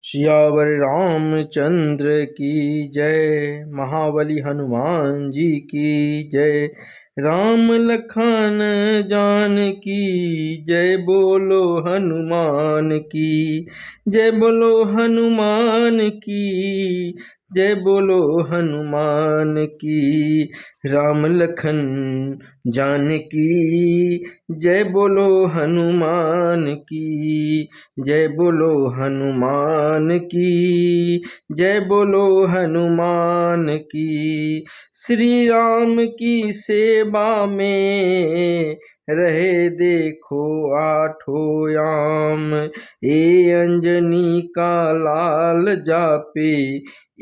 सियावर रामचंद्र की जय। महाबली हनुमान जी की जय। राम लखन जान की जय। बोलो हनुमान की जय। बोलो हनुमान की जय। बोलो हनुमान की। राम लखन जान की जय। बोलो हनुमान की जय। बोलो हनुमान की जय। बोलो हनुमान की। श्री राम की सेवा में रहे देखो आठों याम। ए अंजनी का लाल जापे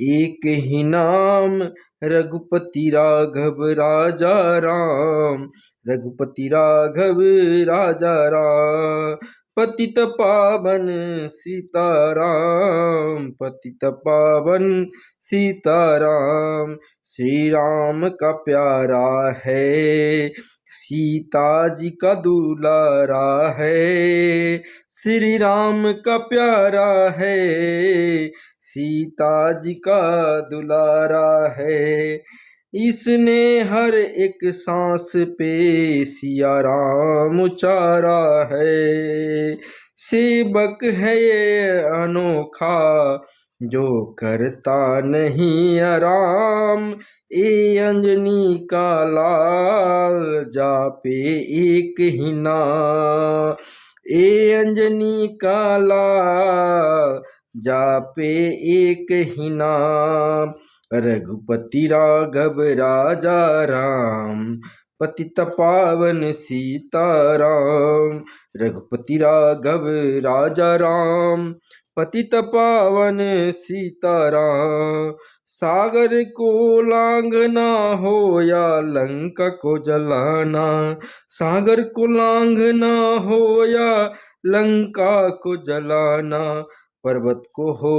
एक ही नाम। रघुपति राघव राजा राम। रघुपति राघव राजा राम। पतित पावन सीताराम। पतित पावन सीताराम। श्री राम का प्यारा है सीता जी का दुलारा है। श्री राम का प्यारा है सीता जी का दुलारा है। इसने हर एक सांस पे सिया राम उचारा है। सेवक है ये अनोखा जो करता नहीं आराम। ए अंजनी का लाल जापे एक ही नाम। ए अंजनी का लाल जापे एक ही नाम। रघुपति राघव राजा राम। पतित पावन सीताराम। रघुपति राघव राजा राम। पतित पावन सीताराम। सागर को लांघना हो या लंका को जलाना। सागर को लांघना हो या लंका को जलाना। पर्वत को हो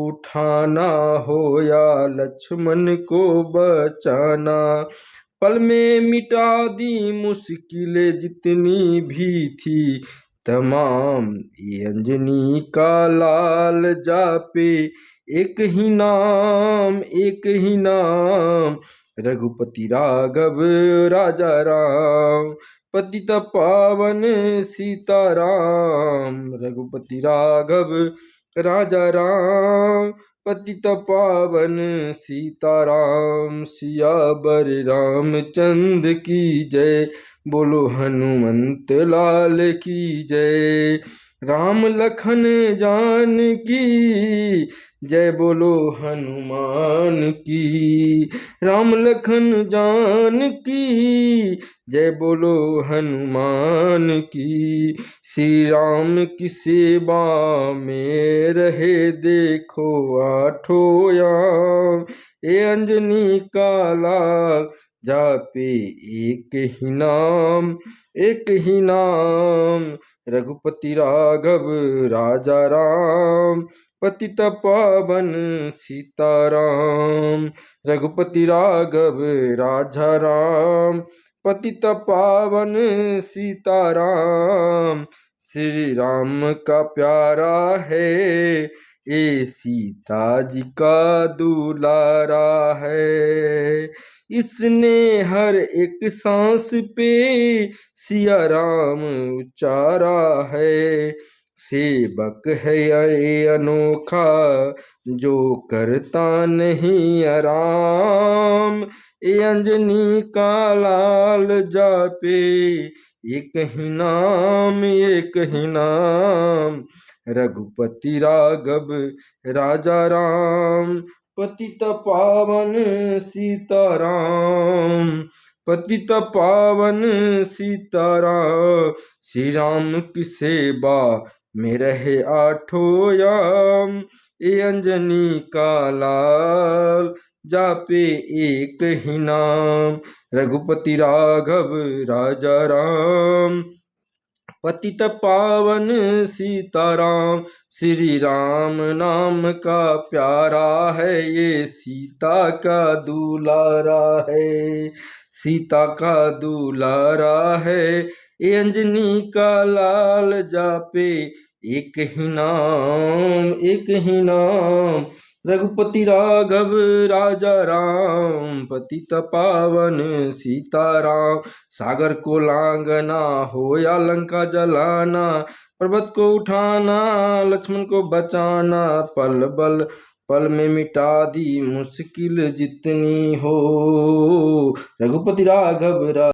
उठाना हो या लक्ष्मण को बचाना। पल में मिटा दी मुश्किलें जितनी भी थी तमाम। ये अंजनी का लाल जापे एक ही नाम। एक ही नाम। रघुपति राघव राजा राम। पतित पावन सीताराम। रघुपति राघव राजा राम। पतित पावन सीताराम। सियावर रामचंद्र की जय। बोलो हनुमंत लाल की जय। राम लखन जान की जय। बोलो हनुमान की। राम लखन जान की जय। बोलो हनुमान की। श्री राम की सेवा में रहे देखो आठों याम। ए अंजनी का लाल जापे एक ही नाम। एक ही नाम। रघुपति राघव राजा राम। पतित पावन सीताराम। रघुपति राघव राजा राम। पतित पावन सीताराम। श्री राम का प्यारा है ये सीता जी का दुलारा है। इसने हर एक सांस पे सिया राम उचारा है। सेवक है ये अनोखा जो करता नहीं आराम। ए अंजनी का लाल जापे एक ही नाम। एक ही नाम। रघुपति राघव राजा राम। पतित पावन सीताराम। पतित पावन सीताराम। श्री राम की सेवा में रहे आठों याम। ए अंजनी का लाल जापे एक ही नाम। रघुपति राघव राजा राम। पतित पावन सीताराम। श्री राम नाम का प्यारा है ये सीता का दुलारा है। सीता का दुलारा है। ए अंजनी का लाल जापे एक ही नाम, एक ही नाम, रघुपति राघव राजा राम, पतित पावन सीताराम। सागर को लांगना हो या लंका जलाना, पर्वत को उठाना लक्ष्मण को बचाना, पल में मिटा दी मुश्किल जितनी हो, रघुपति राघव